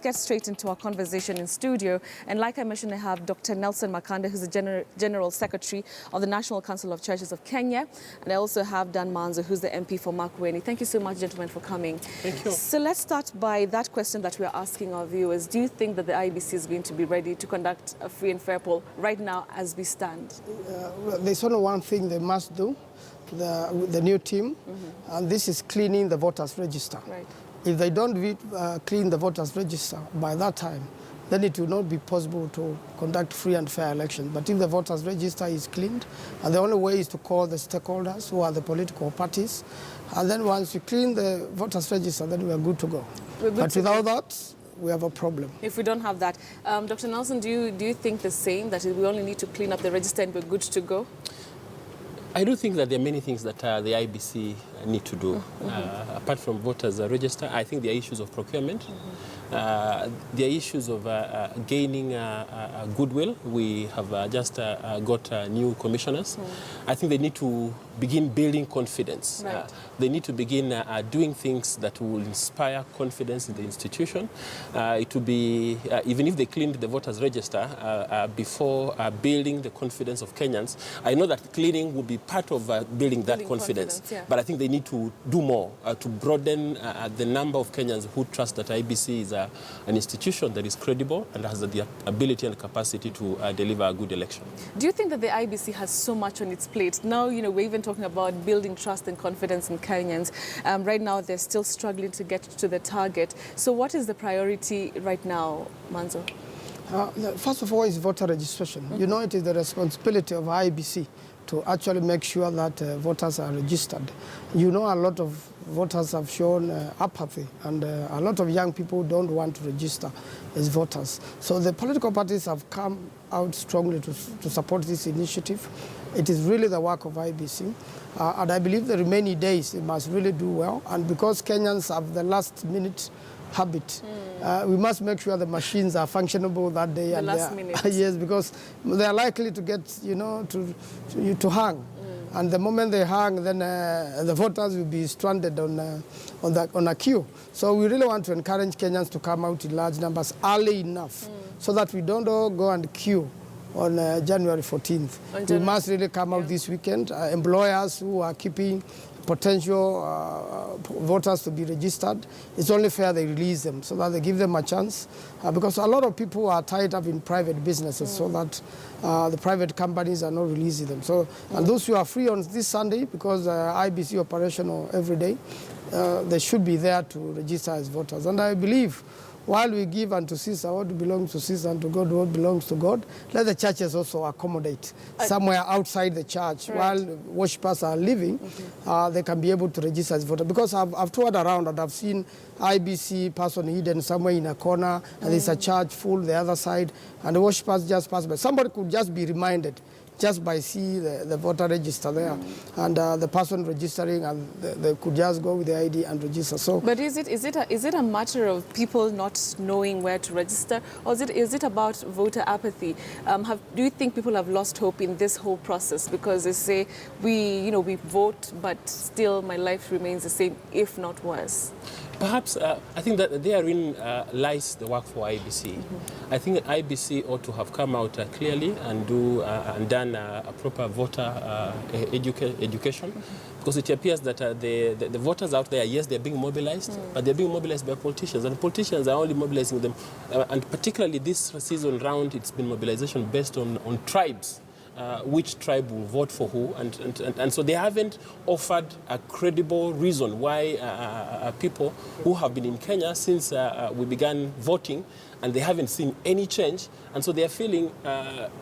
get straight into our conversation in studio. And like I mentioned, I have Dr. Nelson Makanda, who's the General Secretary of the National Council of Churches of Kenya. And I also have Dan Manzo, who's the MP for Makueni. Thank you so much, gentlemen, for coming. Thank you. So let's start by that question that we're asking our viewers. Do you think that the IEBC is going to be ready to conduct a free and fair poll right now as we stand? There's only one thing they must do, the new team, and this is cleaning the voters' register. Right. If they don't clean the voters' register by that time, then it will not be possible to conduct free and fair elections. But if the voters' register is cleaned, and the only way is to call the stakeholders, who are the political parties, and then once you clean the voters' register, then we are good to go. But without that, we have a problem. If we don't have that. Dr. Nelson, do you think the same, that we only need to clean up the register and we're good to go? I do think that there are many things that the IEBC need to do. Apart from voters register, I think there are issues of procurement. There are issues of gaining goodwill. We have just got new commissioners. I think they need to begin building confidence. Right. They need to begin doing things that will inspire confidence in the institution. It will be, even if they cleaned the voters register before building the confidence of Kenyans, I know that cleaning will be part of building that confidence. Yeah. But I think they need to do more to broaden the number of Kenyans who trust that IEBC is an institution that is credible and has the ability and capacity to deliver a good election. Do you think that the IEBC has so much on its plate? Now, we're even talking about building trust and confidence in Kenyans. Right now, they're still struggling to get to the target. So what is the priority right now, Manzo? First of all, is voter registration. It is the responsibility of IEBC to actually make sure that voters are registered. A lot of voters have shown apathy, and a lot of young people don't want to register as voters. So the political parties have come out strongly to support this initiative. It is really the work of IEBC. And I believe the remaining days, they must really do well. And because Kenyans have the last minute habit, we must make sure the machines are functionable that day. The last minute. Yes, because they are likely to get, to hang. And the moment they hang, then the voters will be stranded on a queue. So we really want to encourage Kenyans to come out in large numbers early enough so that we don't all go and queue on January 14th. We must really come out this weekend. Employers who are keeping potential voters to be registered, it's only fair they release them so that they give them a chance. Because a lot of people are tied up in private businesses so that the private companies are not releasing them. So, and those who are free on this Sunday, because IEBC operational every day, they should be there to register as voters. And I believe while we give unto Caesar what belongs to Caesar and to God what belongs to God, let the churches also accommodate somewhere outside the church. Right. While worshippers are living, they can be able to register as voters. Because I've toured around and I've seen IEBC person hidden somewhere in a corner, and there's a church full the other side, and the worshippers just pass by. Somebody could just be reminded just by seeing the voter register there, and the person registering, and they could just go with the ID and register. So, but is it a matter of people not knowing where to register, or is it about voter apathy? Do you think people have lost hope in this whole process because they say we vote, but still my life remains the same, if not worse? Perhaps I think that therein lies the work for IEBC. I think IEBC ought to have come out clearly and done a proper voter education, because it appears that the voters out there, yes, they're being mobilized, but they're being mobilized by politicians, and politicians are only mobilizing them. And particularly this season round, it's been mobilization based on tribes. Which tribe will vote for who, and so they haven't offered a credible reason why people who have been in Kenya since we began voting, and they haven't seen any change, and so they are feeling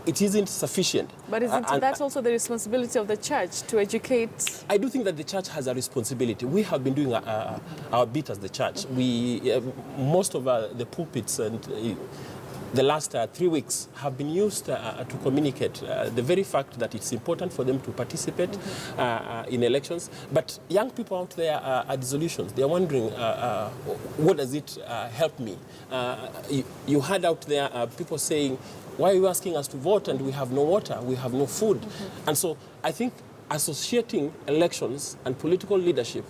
it isn't sufficient. But that's also the responsibility of the church to educate? I do think that the church has a responsibility. We have been doing our bit as the church. Most of the pulpits and the last 3 weeks have been used to communicate the very fact that it's important for them to participate in elections. But young people out there are disillusioned. They're wondering, what does it help me? You heard out there people saying, why are you asking us to vote and we have no water, we have no food? And so I think associating elections and political leadership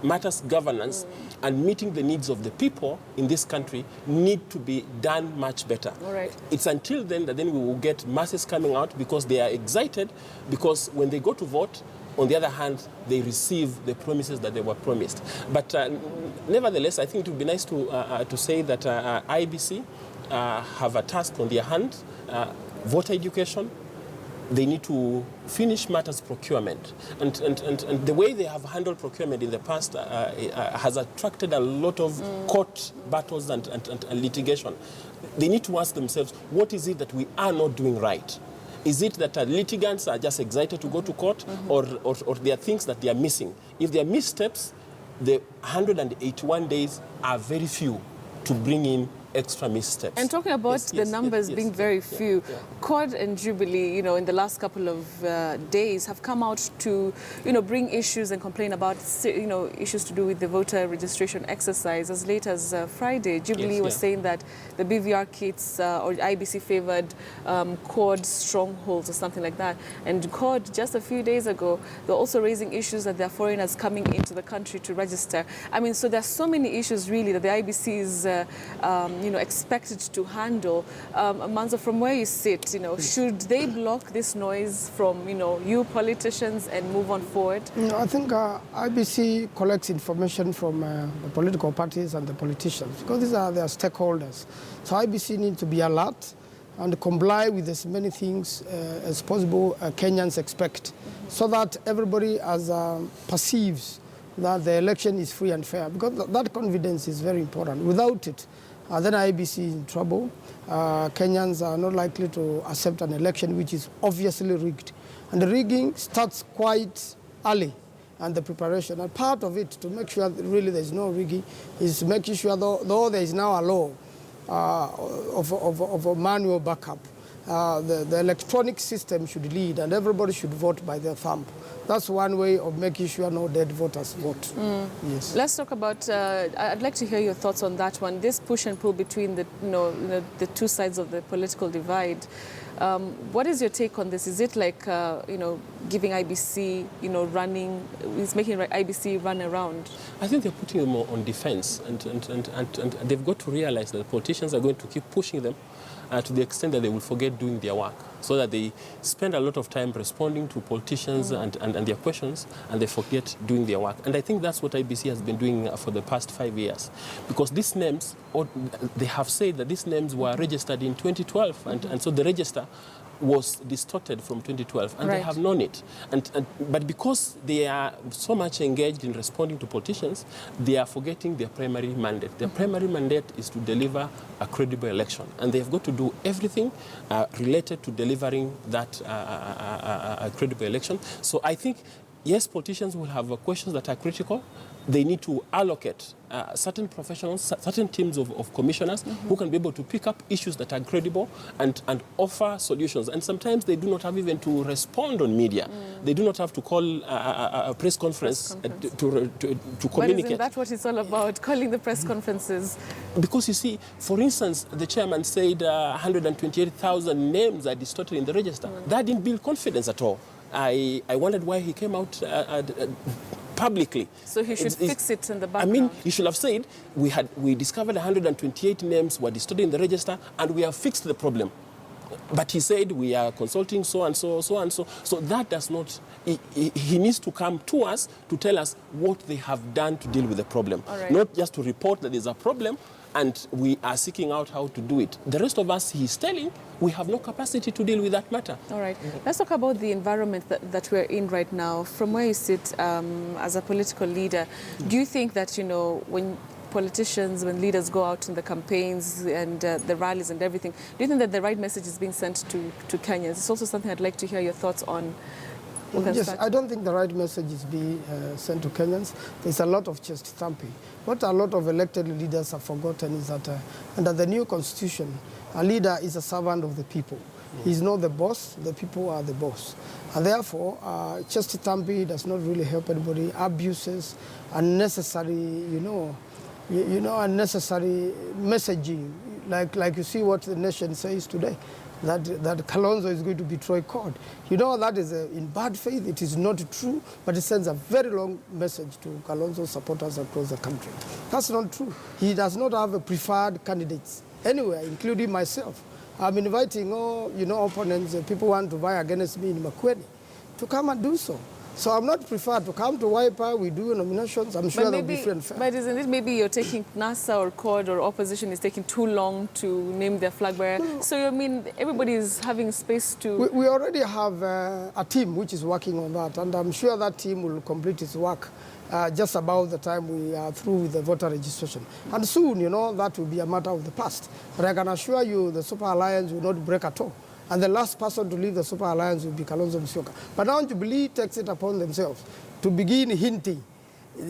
matters governance and meeting the needs of the people in this country need to be done much better. All right. It's until then that then we will get masses coming out because they are excited, because when they go to vote, on the other hand, they receive the promises that they were promised. But nevertheless, I think it would be nice to say that IEBC have a task on their hand, voter education. They need to finish matters procurement. And the way they have handled procurement in the past has attracted a lot of court battles and litigation. They need to ask themselves, what is it that we are not doing right? Is it that litigants are just excited to go to court, or there are things that they are missing? If there are missteps, the 181 days are very few to bring in extra missteps. And talking about the numbers being very few, CORD and Jubilee, in the last couple of days have come out to, bring issues and complain about, issues to do with the voter registration exercise. As late as Friday, Jubilee was saying that the BVR kits or IEBC favored CORD strongholds or something like that. And CORD, just a few days ago, they're also raising issues that there are foreigners coming into the country to register. I mean, so there's so many issues really that the IEBC is expected to handle. Manzo, from where you sit, should they block this noise from, you politicians and move on forward? I think IEBC collects information from the political parties and the politicians, because these are their stakeholders. So IEBC needs to be alert and comply with as many things as possible Kenyans expect, so that everybody perceives that the election is free and fair, because that confidence is very important. Without it, then IEBC is in trouble. Kenyans are not likely to accept an election which is obviously rigged. And the rigging starts quite early, and the preparation. And part of it, to make sure that really there's no rigging, is making sure, though there is now a law of a manual backup, the electronic system should lead, and everybody should vote by their thumb. That's one way of making sure no dead voters vote. Yes. Let's talk about, I'd like to hear your thoughts on that one. This push and pull between the, the two sides of the political divide. What is your take on this? Is it like, giving IEBC, running, is making IEBC run around? I think they're putting them on defense, and they've got to realize that politicians are going to keep pushing them to the extent that they will forget doing their work, so that they spend a lot of time responding to politicians and their questions, and they forget doing their work. And I think that's what IEBC has been doing for the past 5 years, because these names, they have said that these names were registered in 2012, and so the register was distorted from 2012, and they have known it. But because they are so much engaged in responding to politicians, they are forgetting their primary mandate. Their primary mandate is to deliver a credible election, and they've got to do everything related to delivering that a credible election. So I think, yes, politicians will have questions that are critical. They need to allocate certain professionals, certain teams of commissioners who can be able to pick up issues that are credible and offer solutions. And sometimes they do not have even to respond on media. They do not have to call a press conference, to communicate. But isn't that what it's all about, calling the press conferences? Because you see, for instance, the chairman said 128,000 names are distorted in the register. That didn't build confidence at all. I wondered why he came out publicly. So he should fix it in the background. I mean, he should have said, we discovered 128 names were distorted in the register, and we have fixed the problem. But he said, we are consulting so and so, so and so. So that does not, he needs to come to us to tell us what they have done to deal with the problem. Not just to report that there's a problem and we are seeking out how to do it. The rest of us, he's telling, we have no capacity to deal with that matter. All right. Let's talk about the environment that we're in right now. From where you sit as a political leader, do you think that, when politicians, when leaders go out in the campaigns and the rallies and everything, do you think that the right message is being sent to Kenyans? It's also something I'd like to hear your thoughts on. Yes, I don't think the right message is being sent to Kenyans. There's a lot of chest thumping. What a lot of elected leaders have forgotten is that under the new constitution, a leader is a servant of the people. He's not the boss, the people are the boss. And therefore, chest thumping does not really help anybody. Abuses, unnecessary, unnecessary messaging, like you see what the nation says today. that Kalonzo is going to betray court. You know, that is in bad faith. It is not true, but it sends a very long message to Kalonzo supporters across the country. That's not true. He does not have a preferred candidates anywhere, including myself. I'm inviting all, opponents, people who want to vie against me in Makueni, to come and do so. So I'm not preferred to come to Wiper. We do nominations. I'm sure they'll be free and fair. But isn't it maybe you're taking NASA or CORD or opposition is taking too long to name their flag bearer? No. So, I mean, everybody is having space to... We already have a team which is working on that, and I'm sure that team will complete its work just about the time we are through with the voter registration. And soon, that will be a matter of the past. But I can assure you the Super Alliance will not break at all. And the last person to leave the Super Alliance will be Kalonzo Musyoka. But now Jubilee takes it upon themselves to begin hinting,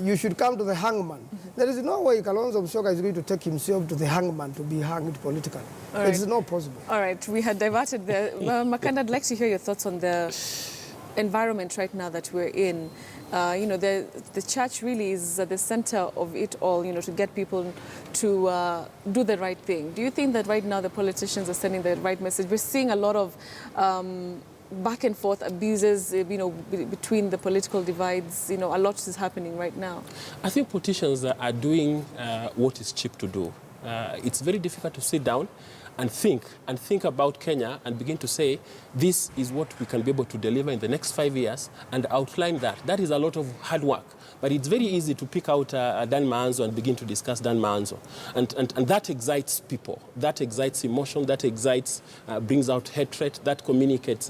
you should come to the hangman. There is no way Kalonzo Musyoka is going to take himself to the hangman to be hanged politically. Right. It's not possible. All right, we had diverted there. Makanda, I'd like to hear your thoughts on the environment right now that we're in. The church really is at the center of it all, to get people to do the right thing. Do you think that right now the politicians are sending the right message? We're seeing a lot of back and forth abuses, between the political divides. A lot is happening right now. I think politicians are doing what is cheap to do. It's very difficult to sit down and think about Kenya and begin to say, this is what we can be able to deliver in the next 5 years and outline that. That is a lot of hard work. But it's very easy to pick out Dan Maanzo and begin to discuss Dan Maanzo. And that excites people. That excites emotion. That excites, brings out hatred. That communicates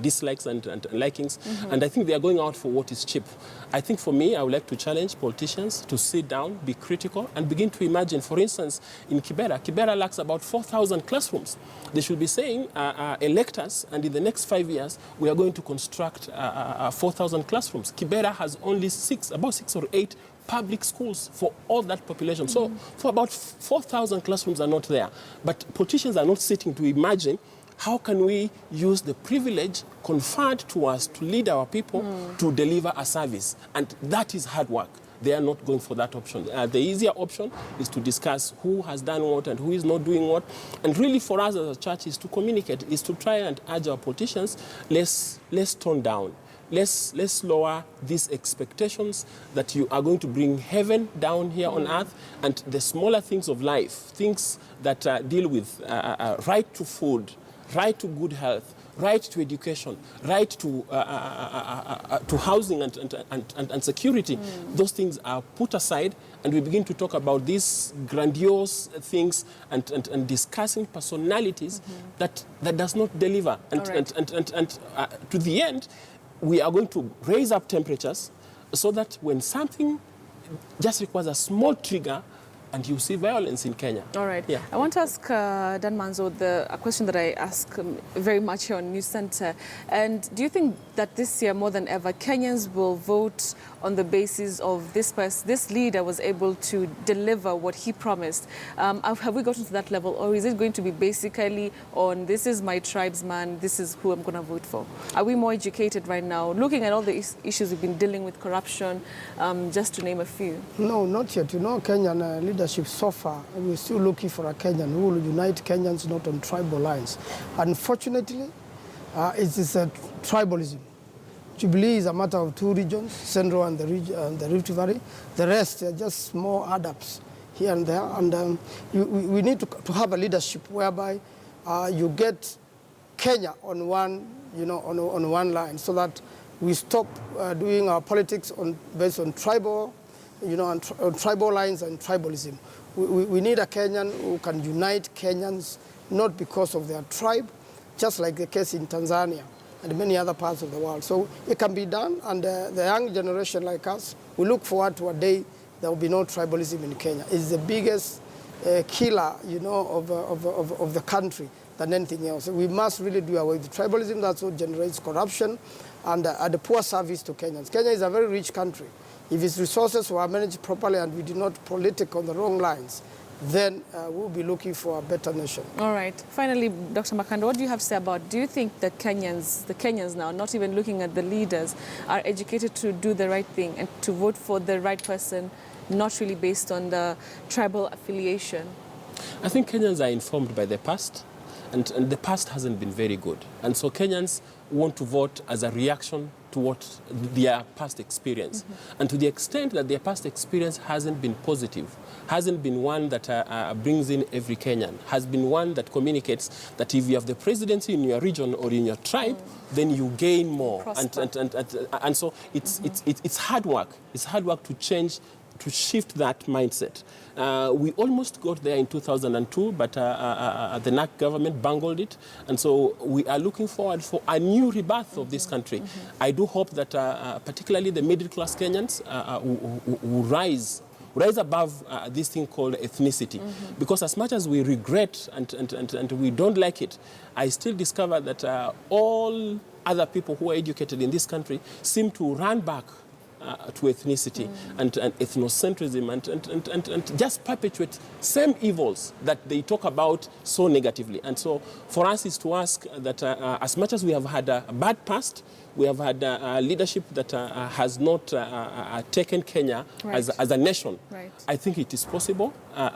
dislikes and likings. And I think they are going out for what is cheap. I think for me, I would like to challenge politicians to sit down, be critical, and begin to imagine, for instance, in Kibera lacks about 4,000 classrooms. They should be saying, elect us, and in the next 5 years, we are going to construct 4,000 classrooms. Kibera has only about 6 or 8 public schools for all that population. So for about 4,000 classrooms are not there. But politicians are not sitting to imagine, how can we use the privilege conferred to us to lead our people to deliver a service? And that is hard work. They are not going for that option. The easier option is to discuss who has done what and who is not doing what. And really for us as a church is to communicate, is to try and urge our politicians, let's tone down. Let's lower these expectations that you are going to bring heaven down here on earth, and the smaller things of life, things that deal with right to food, right to good health, right to education, right to housing and security. Those things are put aside, and we begin to talk about these grandiose things and discussing personalities that does not deliver. And to the end, we are going to raise up temperatures so that when something just requires a small trigger, and you see violence in Kenya. All right. Yeah. I want to ask Dan Maanzo a question that I ask very much here on News Center. And do you think that this year, more than ever, Kenyans will vote on the basis of this leader was able to deliver what he promised? Have we gotten to that level, or is it going to be basically on, this is my tribesman, this is who I'm going to vote for? Are we more educated right now, looking at all the issues we've been dealing with, corruption, just to name a few? No, not yet. Kenyan leadership so far, we're still looking for a Kenyan who will unite Kenyans, not on tribal lines. Unfortunately, it is a tribalism. Jubilee is a matter of 2 regions, Central and the Rift Valley. The rest are just small adapts here and there. And we need to have a leadership whereby you get Kenya on one, on one line, so that we stop doing our politics based on tribal, on tribal lines and tribalism. We need a Kenyan who can unite Kenyans, not because of their tribe, just like the case in Tanzania and many other parts of the world. So it can be done, and the young generation like us, we look forward to a day there will be no tribalism in Kenya. It's the biggest killer, of the country than anything else. We must really do away with tribalism. That's what generates corruption and a poor service to Kenyans. Kenya is a very rich country. If its resources were managed properly and we did not politic on the wrong lines, then we'll be looking for a better nation. All right. Finally, Dr. Makanda, what do you have to say about, do you think the Kenyans now, not even looking at the leaders, are educated to do the right thing and to vote for the right person, not really based on the tribal affiliation? I think Kenyans are informed by the past. and the past hasn't been very good. And so Kenyans want to vote as a reaction to what their past experience. And to the extent that their past experience hasn't been positive, hasn't been one that brings in every Kenyan, has been one that communicates that if you have the presidency in your region or in your tribe, then you gain more. And so it's hard work. It's hard work to change, to shift that mindset. We almost got there in 2002, but the NAC government bungled it. And so we are looking forward for a new rebirth of this country. I do hope that particularly the middle-class Kenyans will rise above this thing called ethnicity. Because as much as we regret and we don't like it, I still discover that all other people who are educated in this country seem to run back to ethnicity and ethnocentrism and just perpetuate same evils that they talk about so negatively. And so for us is to ask that as much as we have had a bad past, we have had leadership that has not taken Kenya as a nation. Right. I think it is possible.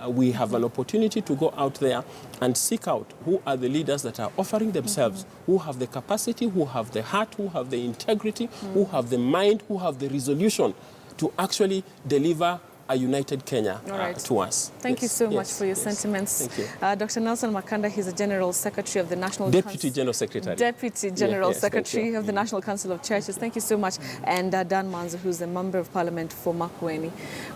We have an opportunity to go out there and seek out who are the leaders that are offering themselves, who have the capacity, who have the heart, who have the integrity, who have the mind, who have the resolution to actually deliver a united Kenya to us. Thank you so much for your sentiments. Thank you. Dr. Nelson Makanda, he's the General Secretary of the National Deputy General Secretary. Deputy General Secretary of the National Council of Churches. Thank you so much. And Dan Manzo, who's a Member of Parliament for Makueni.